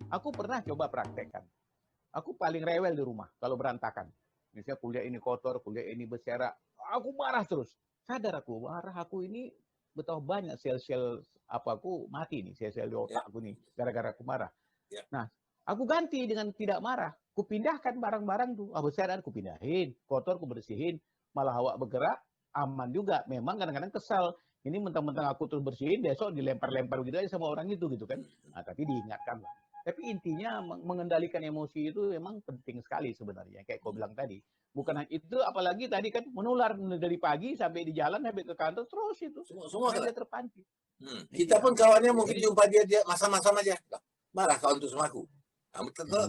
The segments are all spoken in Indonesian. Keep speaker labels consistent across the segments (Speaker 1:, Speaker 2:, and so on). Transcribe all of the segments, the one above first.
Speaker 1: Aku pernah coba praktekkan. Aku paling rewel di rumah kalau berantakan. Misalnya kuliah ini kotor, kuliah ini berserak, aku marah terus. Sadar aku, marah aku ini betapa banyak sel-sel apa aku mati nih, sel-sel di otakku nih, gara-gara aku marah. Nah, aku ganti dengan tidak marah. Kupindahkan barang-barang tuh, berserak aku pindahin, kotor aku bersihin, malah awak bergerak, aman juga. Memang kadang-kadang kesal. Ini mentang-mentang aku terus bersihin, besok dilempar-lempar gitu aja sama orang itu gitu kan. Nah, tapi diingatkan lah. Tapi intinya mengendalikan emosi itu memang penting sekali sebenarnya. Kayak kau bilang tadi. Bukan hanya itu, apalagi tadi kan menular dari pagi sampai di jalan, sampai ke kantor, terus itu.
Speaker 2: Semua
Speaker 1: dia terpancing.
Speaker 2: Kita pun kawannya mungkin jumpa dia masa-masa aja. Marah kawan itu sama aku.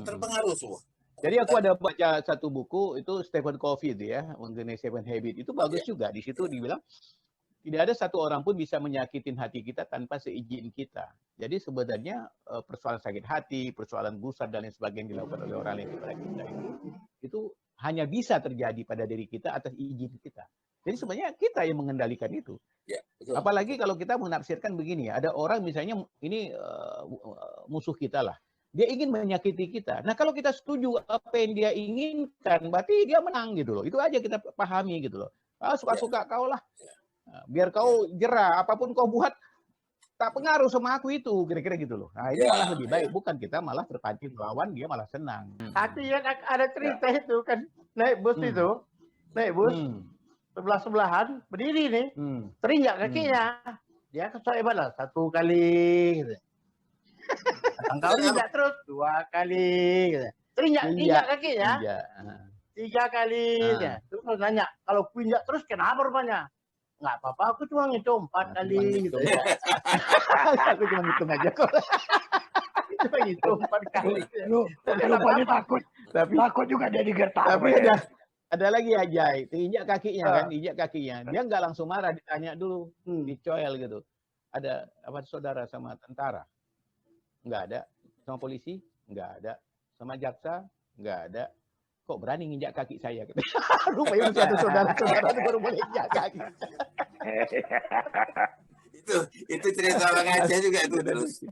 Speaker 2: Terpengaruh semua.
Speaker 1: Jadi aku ada baca satu buku, itu Stephen Covey itu ya, mengenai Seven Habits. Itu bagus juga. Di situ dibilang, tidak ada satu orang pun bisa menyakitin hati kita tanpa seizin kita. Jadi sebenarnya persoalan sakit hati, persoalan gusar dan lain sebagainya dilakukan oleh orang lain kepada kita itu hanya bisa terjadi pada diri kita atas izin kita. Jadi sebenarnya kita yang mengendalikan itu.
Speaker 2: Ya, betul.
Speaker 1: Apalagi kalau kita menafsirkan begini ya, ada orang misalnya ini musuh kita lah. Dia ingin menyakiti kita. Nah kalau kita setuju apa yang dia inginkan, berarti dia menang gitu loh. Itu aja kita pahami gitu loh. Suka-suka kau lah. Biar kau jerah, apapun kau buat tak pengaruh sama aku itu, kira-kira gitu loh. Nah ini malah lebih baik, bukan kita malah terpancing melawan, dia malah senang.
Speaker 3: Hati yang ada cerita itu kan, naik bus itu, naik bus sebelah-sebelahan, berdiri nih, terinjak kakinya, dia kesoeban lah 1 kali, gitu. Kau injak terus 2 kali, gitu. Terinjak kakinya, 3 kali, ya. Terus nanya, kalau ku injak terus kenapa rupanya? Nggak apa-apa, aku cuma ngitung 4 kali gitu ya. Aku cuma ngitung aja kok. Cuma ngitung 4 kali.
Speaker 4: Lu rupanya takut juga dia digertak.
Speaker 1: Tapi ada lagi Ajay, injak kakinya kan, injak kakinya. Dia nggak langsung marah, ditanya dulu, dicoel gitu. Ada apa saudara sama tentara? Nggak ada. Sama polisi? Nggak ada. Sama jaksa? Nggak ada. Kok berani nginjak kaki saya? Rupanya satu saudara-saudara itu baru boleh injak kaki.
Speaker 2: itu cerita orang Aceh juga itu terus.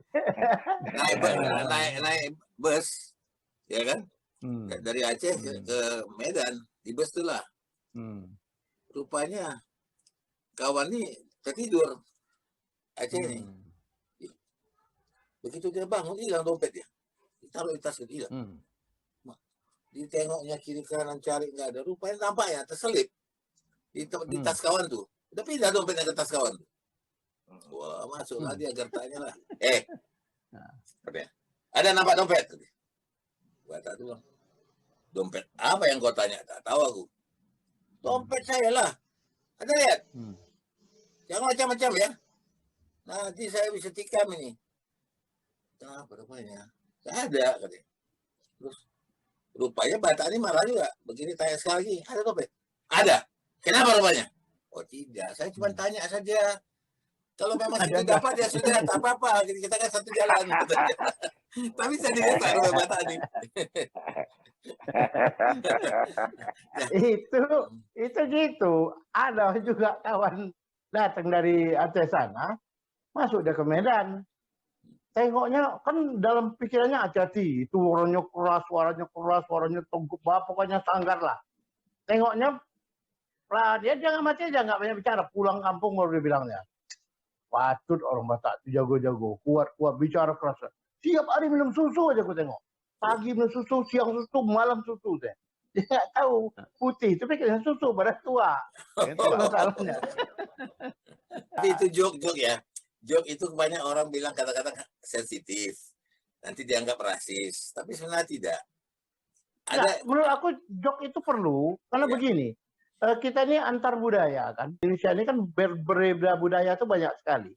Speaker 2: Naik bus, ya kan? Dari Aceh ke Medan, di bus itulah. Rupanya kawan ini tertidur Aceh ini. Begitu dia bangun, hilang dompet dia. Ditaruh di tas dia. Ditengoknya kiri kanan cari nggak ada, rupanya nampak ya terselip di tas kawan tuh. Udah pindah dompetnya ke tas kawan tuh. Wah, masuk lagi agar tanya lah. Ada nampak dompet? Gua tak tahu. Dompet apa yang kau tanya? Tak tahu aku. Dompet saya lah. Ada lihat? Jangan macam-macam ya. Nanti saya bisa tikam ini. Kenapa rupanya? Tak ada katanya. Terus rupanya Batak ini marah juga. Begini tanya sekali lagi, ada dompet? Ada. Kenapa rupanya? Oh tidak, saya cuma tanya saja. Kalau memang itu dapat ya sudah, tak apa-apa. Kita kan satu jalan. Tapi saya digetar oleh Batak ini.
Speaker 3: Itu gitu. Ada juga kawan datang dari Aceh sana, masuk dia ke Medan. Tengoknya kan dalam pikirannya hati-hati, itu suaranya suaranya tongkuk pokoknya sanggar lah. Tengoknya, lah dia jangan mati aja, nggak banyak bicara. Pulang kampung baru dia bilangnya, patut orang Batak itu jago-jago, kuat bicara keras. Tiap hari minum susu aja aku tengok. Pagi minum susu, siang susu, malam susu deh. Dia nggak tahu putih, tapi kayaknya susu pada tua. Itu masalahnya.
Speaker 2: Tapi itu joke ya. Joke itu banyak orang bilang kata-kata sensitif, nanti dianggap rasis, tapi sebenarnya tidak.
Speaker 3: Ada. Menurut aku joke itu perlu, karena begini, kita ini antar budaya kan, Indonesia ini kan berbeda budaya itu banyak sekali.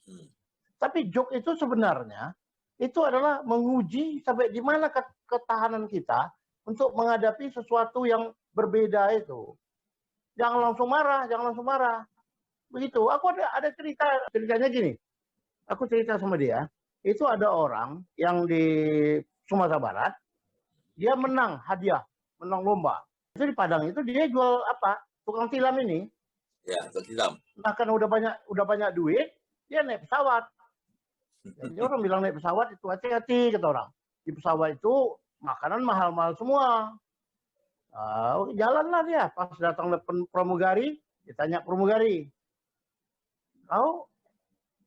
Speaker 3: Tapi joke itu sebenarnya itu adalah menguji sampai di mana ketahanan kita untuk menghadapi sesuatu yang berbeda itu. Jangan langsung marah, begitu. Aku ada ceritanya gini. Aku cerita sama dia, itu ada orang yang di Sumatera Barat, dia menang hadiah, menang lomba. Itu di Padang itu dia jual apa? Tukang tilam ini.
Speaker 2: Ya, tukang tilam.
Speaker 3: Nah, karena udah banyak duit, dia naik pesawat. Jadi orang bilang naik pesawat itu hati-hati kata orang. Di pesawat itu makanan mahal-mahal semua. Jalanlah dia. Pas datang pramugari, ditanya pramugari, kau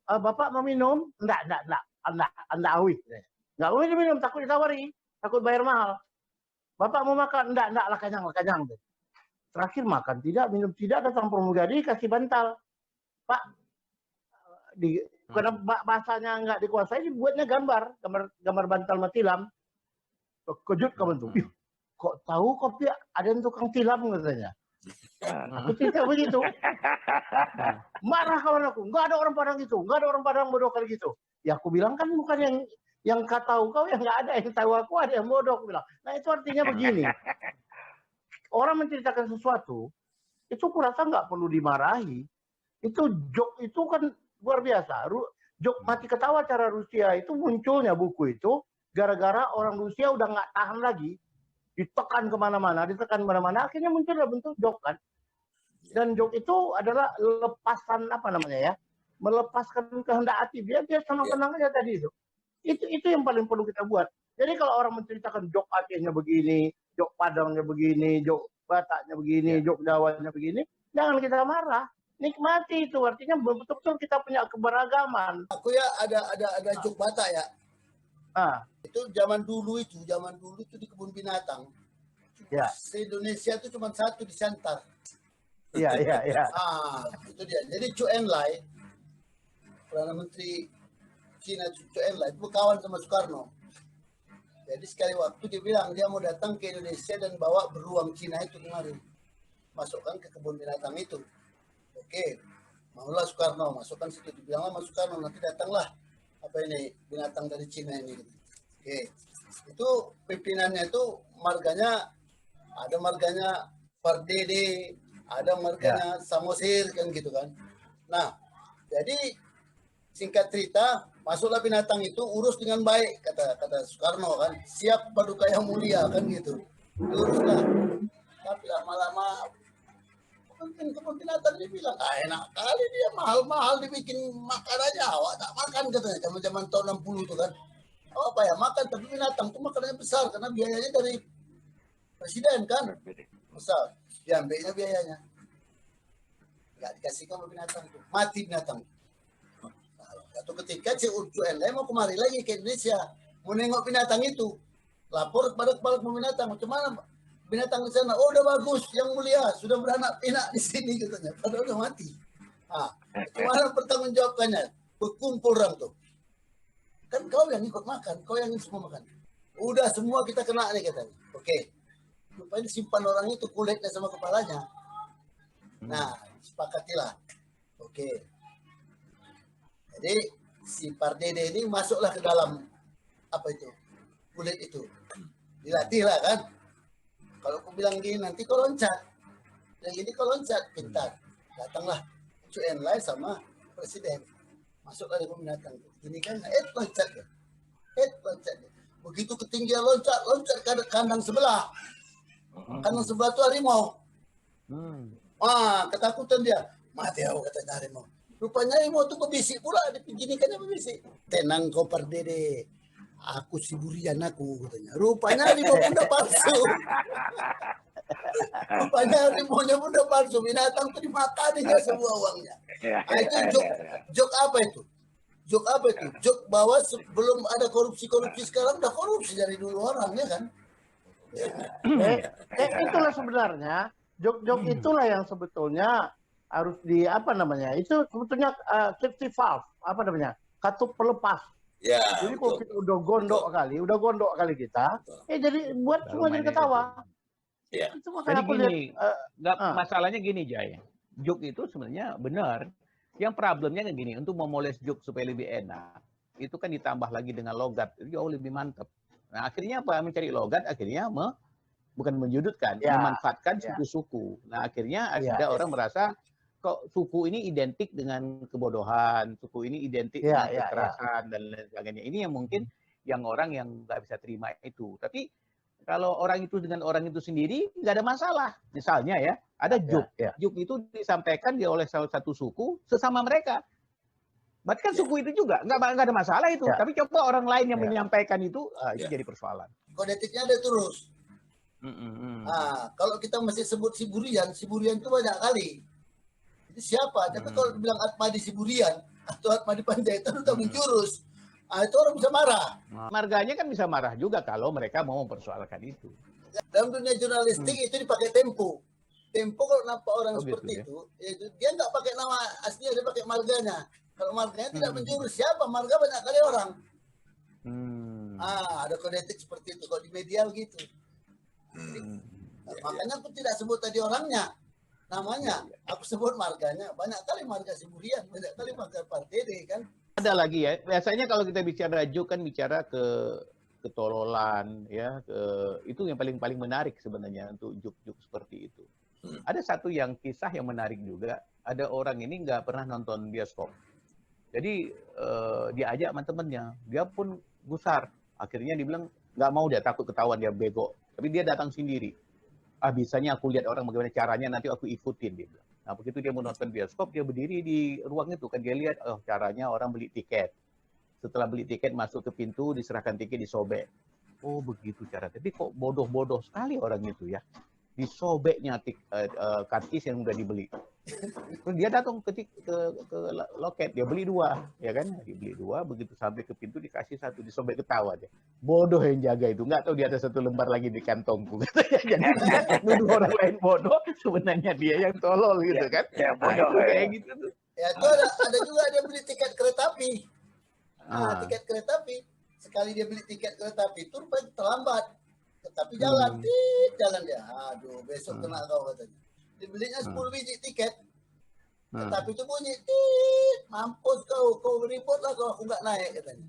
Speaker 3: bapak mau minum? Enggak, awi. Enggak mau minum, takut ditawari, takut bayar mahal. Bapak mau makan? Enggak lah, kenyang. Terakhir makan tidak, minum tidak, datang pramugari kasih bantal. Pak, karena bahasanya nggak dikuasai, dibuatnya gambar bantal sama tilam. Kejut kamu tuh. Kok tahu kopi ada yang tukang tilam katanya. Aku cerita begitu. Marah kawan aku. Nggak ada orang Padang gitu. Nggak ada orang Padang bodoh kali gitu. Ya aku bilang kan bukan yang kau tahu kau, yang nggak ada yang tahu aku, ada yang bodoh. Aku bilang. Nah itu artinya begini. Orang menceritakan sesuatu, itu kurasa nggak perlu dimarahi. Itu joke itu kan luar biasa. Joke mati ketawa cara Rusia itu munculnya buku itu gara-gara orang Rusia udah nggak tahan lagi. Ditekan kemana-mana, akhirnya muncullah bentuk joke kan. Dan joke itu adalah lepasan apa namanya ya, melepaskan kehendak hati. Dia senang-senang aja tadi itu. Itu yang paling perlu kita buat. Jadi kalau orang menceritakan joke Acehnya begini, joke Padangnya begini, joke Bataknya begini, joke Jawanya begini, jangan kita marah. Nikmati itu, artinya betul-betul kita punya keberagaman.
Speaker 5: Aku ya ada joke Batak ya. Itu zaman dulu itu di kebun binatang.
Speaker 3: Ya.
Speaker 5: Se-Indonesia itu cuma satu di Siantar.
Speaker 3: Iya.
Speaker 5: Itu dia. Jadi Chu Enlai, Perdana Menteri Cina Chu Enlai, itu kawan sama Soekarno. Jadi sekali waktu dia bilang dia mau datang ke Indonesia dan bawa beruang Cina itu kemarin. Masukkan ke kebun binatang itu. Oke, maulah Soekarno masukkan situ. Dibilanglah sama Soekarno, nanti datanglah apa ini binatang dari Cina ini. Oke, itu pimpinannya itu marganya ada marganya Pardede, ada marganya Samosir kan gitu kan. Nah, jadi singkat cerita masuklah binatang itu, urus dengan baik kata Soekarno kan, siap paduka yang mulia kan gitu, uruslah. Tapi lama-lama kebun binatang dia bilang, enak kali dia mahal-mahal dibikin makanannya, awak tak makan katanya, zaman tahun 60 itu kan. Apa ya, makan, tapi binatang itu makanannya besar, karena biayanya dari presiden kan, besar, diambilnya biayanya. Nggak dikasihkan sama binatang itu, mati binatang. Satu ketika Chu Enlai mau kemari lagi ke Indonesia, mau nengok binatang itu, lapor kepada kepala kebun binatang, macam mana binatang di sana? Oh, udah bagus, yang mulia, sudah beranak pinak di sini katanya, padahal udah mati. Gimana pertanggungjawabannya? Berkumpul orang tuh. Kan kau yang ikut makan, kau yang semua makan. Udah semua kita kena nih katanya. Oke. Rupanya disimpan orang itu kulitnya sama kepalanya. Nah, sepakatilah. Oke. Jadi si Pardede ini masuklah ke dalam apa itu? Kulit itu. Dilatihlah kan. Kalau aku bilang gini, nanti kau loncat. Yang ini kau loncat, pintar. Datanglah Chu Enlai sama presiden. Masuklah di binatang. Ini kan, loncat ya. Loncat ya. Begitu ketinggian loncat ke kandang sebelah. Kandang sebelah itu harimau. Ketakutan dia. Mati aku katanya harimau. Rupanya harimau itu pebisik pula. Diginikannya pebisik. Tenang kau Pardede. Aku si burian aku katanya. Rupanya harimau pun udah palsu. Rupanya harimaunya pun udah palsu. Binatang itu dimakaninya semua uangnya. Nah, itu joke apa itu? Joke apa itu? Joke bahwa sebelum ada korupsi sekarang udah korupsi dari dulu orang ya kan?
Speaker 3: Itulah sebenarnya joke itulah yang sebetulnya harus di apa namanya? Itu sebetulnya safety valve apa namanya? Katup pelepas.
Speaker 2: Ya,
Speaker 3: jadi kalau kita udah gondok kali kita, jadi buat semua jadi ketawa.
Speaker 2: Ya.
Speaker 3: Itu
Speaker 1: jadi gini, masalahnya gini Jay, joke itu sebenarnya benar. Yang problemnya kan gini, untuk memoles joke supaya lebih enak, itu kan ditambah lagi dengan logat, itu jauh lebih mantap. Nah akhirnya apa? Mencari logat, akhirnya bukan menyudutkan, memanfaatkan suku-suku. Nah akhirnya ada orang merasa, kok suku ini identik dengan kebodohan, suku ini identik dengan kekerasan dan lain sebagainya. Ini yang mungkin yang orang yang nggak bisa terima itu. Tapi kalau orang itu dengan orang itu sendiri nggak ada masalah. Misalnya ya, ada joke. Joke itu disampaikan oleh salah satu suku sesama mereka. Berarti kan suku itu juga nggak ada masalah itu.
Speaker 3: Ya.
Speaker 1: Tapi coba orang lain yang
Speaker 3: Ya.
Speaker 1: menyampaikan itu
Speaker 2: Ya.
Speaker 1: jadi persoalan.
Speaker 5: Kode etiknya ada terus. Kalau kita masih sebut Siburian itu banyak kali. Itu siapa? Tapi kalau bilang Atmadi Siburian atau Atmadi Panjaitan udah menjurus. Itu orang bisa marah.
Speaker 1: Marganya kan bisa marah juga kalau mereka mau mempersoalkan itu.
Speaker 5: Dalam dunia jurnalistik itu dipakai Tempo. Tempo kalau nampak orang seperti
Speaker 1: gitu
Speaker 5: itu, dia nggak pakai nama aslinya, dia pakai marganya. Kalau marganya tidak menjurus, siapa? Marga banyak kali orang. Ada kode etik seperti itu. Kalau di media begitu. Makanya aku tidak sebut tadi orangnya, namanya. Aku sebut marganya. Banyak kali marga Siburian, banyak kali marga Partai kan.
Speaker 1: Ada lagi ya. Biasanya kalau kita bicara joke kan bicara ketololan ya, itu yang paling menarik sebenarnya untuk joke-joke seperti itu. Ada satu yang kisah yang menarik juga. Ada orang ini nggak pernah nonton bioskop. Jadi dia ajak sama temennya, dia pun gusar. Akhirnya dibilang nggak mau, dia takut ketahuan, dia bego. Tapi dia datang sendiri. Bisanya aku lihat orang bagaimana caranya, nanti aku ikutin dia bilang. Nah begitu dia mau nonton bioskop, dia berdiri di ruang itu kan, dia lihat caranya orang beli tiket. Setelah beli tiket masuk ke pintu, diserahkan tiket, disobek. Oh begitu cara. Tapi kok bodoh-bodoh sekali orang itu ya. Disobeknya karcis yang udah dibeli. Terus dia datang ke loket, dia beli 2, ya kan? Dia beli 2, begitu sampai ke pintu dikasih 1, disobek, ketawa dia. Bodoh yang jaga itu, nggak tahu dia ada 1 lembar lagi di kantongku. Jadi dia nuduh orang lain bodoh, sebenarnya dia yang tolol gitu kan?
Speaker 4: Ya, bodoh.
Speaker 1: Kayak gitu tuh.
Speaker 5: Ya itu ada juga dia beli tiket kereta api. Tiket kereta api. Sekali dia beli tiket kereta api itu terlambat. Tapi jalan, jalan dia. Aduh, besok kena kau katanya. Dibelinya 10 biji tiket. Tapi itu bunyi, mampus kau report lah kau, aku nggak naik katanya.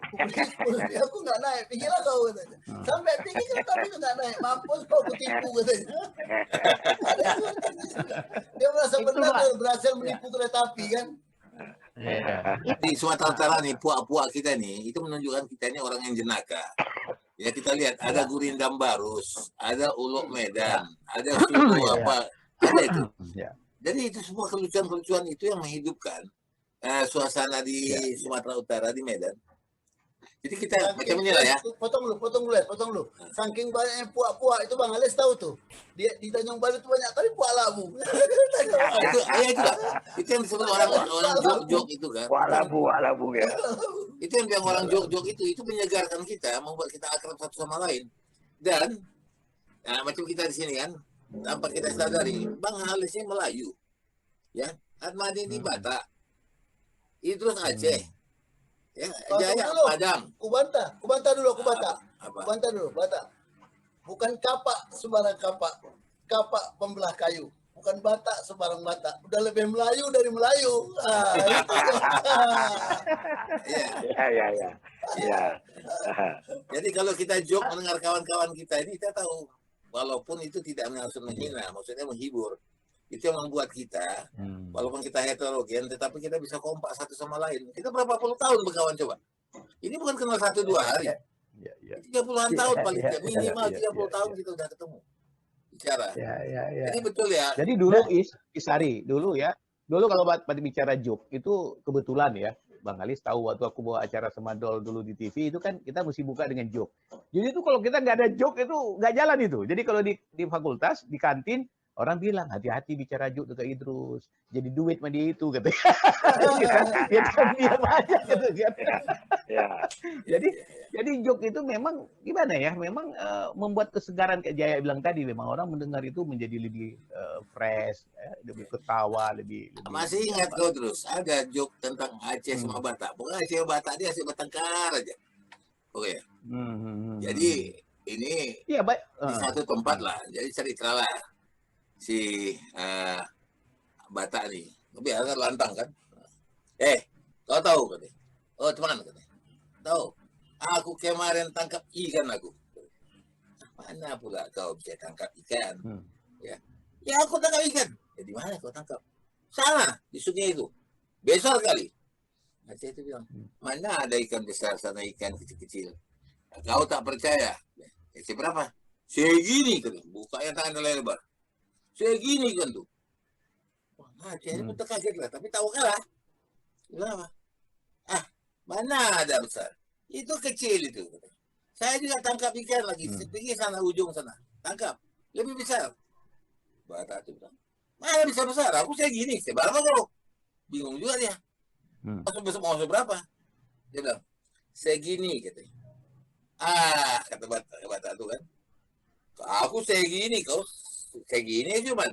Speaker 5: Aku beli 10 aku nggak naik, pergilah kau katanya. Sampai pergi kereta api itu nggak naik, mampus kau, aku tipu katanya. Dia merasa benar berhasil menipu kereta api kan.
Speaker 2: Di Sumatera Utara nih, puak-puak kita nih, itu menunjukkan kita ini orang yang jenaka. Ya kita lihat, ada Gurindam Barus, ada Ulok Medan, ada Suku apa, ada itu. Jadi itu semua kelucuan-kelucuan itu yang menghidupkan suasana di Sumatera Utara, di Medan. Jadi kita macam inilah ya.
Speaker 5: Potong lu. Saking banyaknya puak-puak itu Bang Ales tahu tuh. Di Tanjung Balai itu banyak kali puak labu.
Speaker 2: Itu yang disebut orang jok itu kan.
Speaker 4: Puak labu ya.
Speaker 2: Itu yang orang jok itu menyegarkan kita, membuat kita akrab satu sama lain. Dan macam kita di sini kan, tanpa kita sadari, Bang Halis ini Melayu, ya, Atmadi ini Batak, itu terus Aceh. Ya, Jaya Padang.
Speaker 5: Ku bantah dulu. Batak. Bukan kapak sembarang kapak. Kapak pembelah kayu. Bukan Batak sembarang Batak. Udah lebih Melayu dari Melayu.
Speaker 4: Ya.
Speaker 2: Jadi kalau kita joke mendengar kawan-kawan kita ini, kita tahu walaupun itu tidak langsung menghina, maksudnya menghibur. Itu yang membuat kita, walaupun kita heterogen, tetapi kita bisa kompak satu sama lain. Kita berapa puluh tahun berkawan coba. Ini bukan kenal 1-2 hari. 30-an tahun paling tidak, minimal 30 tahun kita udah ketemu. Bicara. Jadi betul ya.
Speaker 1: Jadi dulu Isari, dulu kalau bicara joke, itu kebetulan ya. Bang Alis tahu waktu aku bawa acara sama Dol dulu di TV, itu kan kita mesti buka dengan joke. Jadi itu kalau kita nggak ada joke, itu nggak jalan itu. Jadi kalau di fakultas, di kantin, orang bilang, hati-hati bicara joke dekat Idrus. Jadi duit sama dia itu, katanya. Dia banyak, gitu kan. Jadi joke itu memang, gimana ya, memang membuat kesegaran, kayak Jaya bilang tadi, memang orang mendengar itu menjadi lebih fresh, lebih ketawa, lebih
Speaker 2: masih ingat kau terus, ada joke tentang Aceh sama Batak. Bukan Aceh sama Batak, dia Aceh bertengkar aja. Oke. Jadi, ini di satu tempat lah. Jadi cerita lah. Si Batak nih, tapi agak lantang kan. Kau tahu katanya. Oh teman katanya. Tahu? Aku kemarin tangkap ikan aku. Mana pula kau bisa tangkap ikan? Ya aku tangkap ikan. Di mana kau tangkap? Sana di sungai itu. Besar kali. Aceh itu bilang, mana ada ikan besar sana, ikan kecil-kecil. Kau tak percaya? Seberapa? Segini katanya. Buka yang tangan lebar. Segini kan tuh. Wah, Aceh ini pun terkaget lah, tapi tahu kalah. Kenapa? Mana ada besar? Itu kecil itu. Saya juga tangkap ikan lagi. Pergi sana ujung sana. Tangkap. Lebih besar. Batak itu bilang, mana besar-besar? Aku saya gini. Saya berapa kau? Bingung juga dia. Mau berapa? Dia bilang, saya gini katanya. Kata Batak itu kan. Aku saya gini, kau saya gini cuman.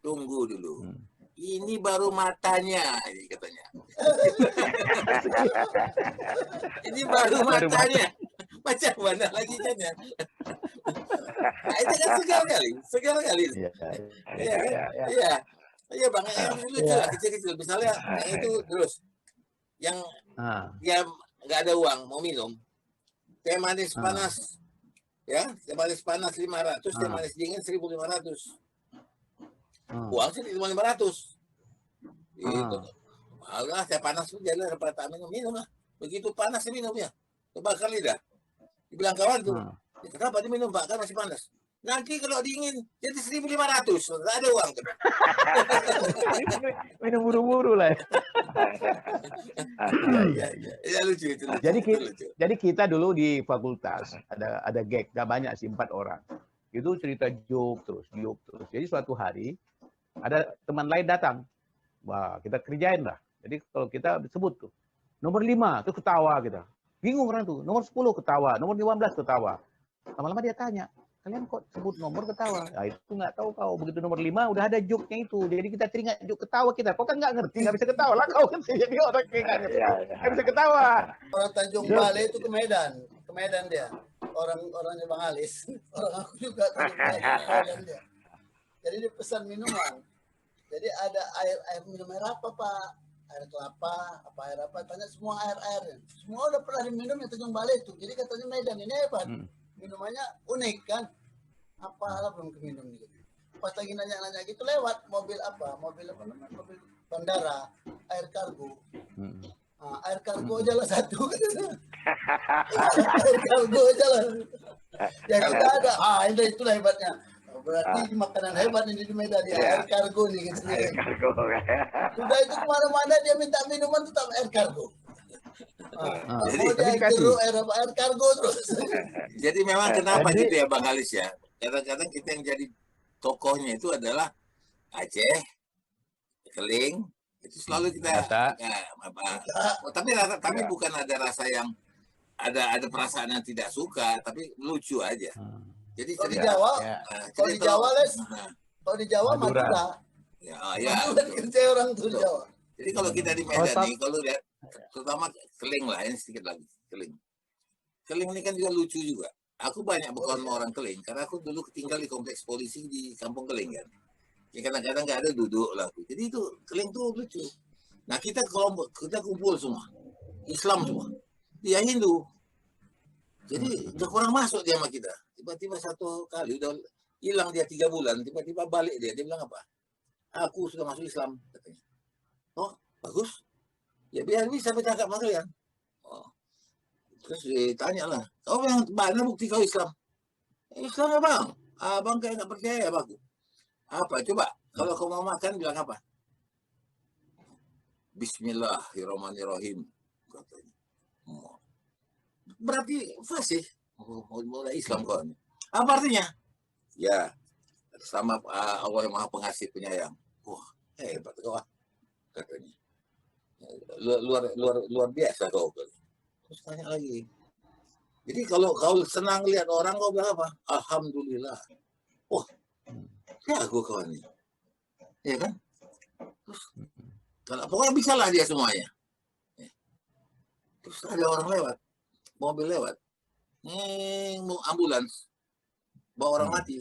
Speaker 2: Tunggu dulu. Ini baru matanya, katanya. Ini baru matanya. Macam mana lagi kan ya? Nah, itu kan segar kali. Iya bang, yang lucu lah kecil-kecil. Misalnya yang itu terus, yang dia nggak ada uang mau minum, teh manis panas, ya, teh manis panas 500, teh manis dingin 1.500. Uang sih 1.500. Itu malah saya panas tuh jalan dapat minum lah. Begitu panas minumnya, terbakar lidah. Dibilang kawan tuh, kenapa diminum Pak? Kan masih panas. Nanti kalau dingin jadi 1.500, nggak ada uang.
Speaker 1: Minum buru-buru lah.
Speaker 2: Ya lucu itu.
Speaker 1: Jadi kita dulu di fakultas ada gag, nggak banyak sih 4 orang. Itu cerita joke terus. Jadi suatu hari ada teman lain datang. Wah, kita kerjain lah. Jadi kalau kita sebut tuh, nomor 5 tuh ketawa kita. Bingung orang tuh. Nomor 10 ketawa, nomor 15 ketawa. Lama-lama dia tanya, kalian kok sebut nomor ketawa? Nah, itu nggak tahu kau. Begitu nomor 5 udah ada joke-nya itu. Jadi kita teringat joke ketawa kita. Kau kan nggak ngerti, nggak bisa ketawa lah kau kan. Jadi orang kayak nggak ngerti, nggak bisa ketawa.
Speaker 5: Orang Tanjung Balai itu ke Medan dia. Orangnya Bang Alis. Orang aku juga Tanjung Balai ke Medan dia. Jadi dia pesan minuman. Jadi ada air minum air apa Pak? Air kelapa, air apa? Tanya semua air. Semua udah pernah diminum yang Tanjung Balai itu. Jadi katanya Medan ini hebat. Minumannya unik kan? Apalah belum keminum gitu. Pas lagi nanya-nanya gitu lewat mobil apa? Mobil bandara, air kargo. Air kargo aja lah satu. Air kargo aja lah. Ya kita ada. Itulah hebatnya. Berarti makanan hebat ini di Medan ya, air kargo nih gitu.
Speaker 4: Air kargo.
Speaker 5: Sudah itu kemana-mana dia minta minuman tetap air kargo. Jadi air kargo terus.
Speaker 2: Jadi memang kenapa gitu ya Bang Alis ya? Kadang-kadang kita yang jadi tokohnya itu adalah Aceh, Keling, itu selalu kita. Tapi bukan ada rasa yang ada perasaan yang tidak suka, tapi lucu aja. Jadi
Speaker 5: kalau di Jawa, kalau di Jawa Madura. Kerja orang tuh di Jawa.
Speaker 2: Jadi kalau kita di Medan nih, kalau lihat terutama Keling lah, ini sedikit lagi Keling. Keling ini kan juga lucu juga. Aku banyak berkawan sama orang Keling, karena aku dulu tinggal di kompleks polisi di Kampung Keling kan. Ya kadang-kadang nggak ada duduk lah. Jadi itu Keling tuh lucu. Nah kita kumpul semua, Islam semua, dia Hindu. Jadi udah kurang masuk dia sama kita. Tiba-tiba satu kali udah hilang dia 3 bulan, tiba-tiba balik dia bilang apa? Aku sudah masuk Islam katanya. Oh bagus. Ya biar bisa bercakap sama kalian. Terus ditanya lah, kau yang mana bukti kau Islam? Islam ya bang? Abang kayak nggak percaya bang. Apa? Coba kalau kau mau makan bilang apa? Bismillahirrahmanirrahim katanya. Berarti fasih mulai Islam kau. Apa artinya? Ya sama Allah yang Maha Pengasih Penyayang. Wah hebat kau katanya. Luar biasa kau. Terus tanya lagi. Jadi kalau kau senang lihat orang kau bilang apa? Alhamdulillah. Wah, jago kawan ini. Ya kan? Terus, pokoknya bisa lah dia semuanya. Terus ada orang lewat, mobil lewat, mau ambulans, bawa orang mati.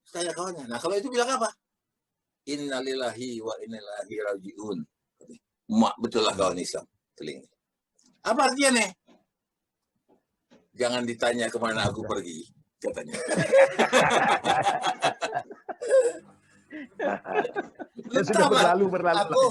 Speaker 2: Saya kawannya. Nah kalau itu bilang apa? Innalillahi wa innalillahi rajiun. Betul lah kawan Islam. Teling. Apa artinya nih? Jangan ditanya kemana aku pergi, katanya.
Speaker 1: Sudah berlalu.
Speaker 5: Aku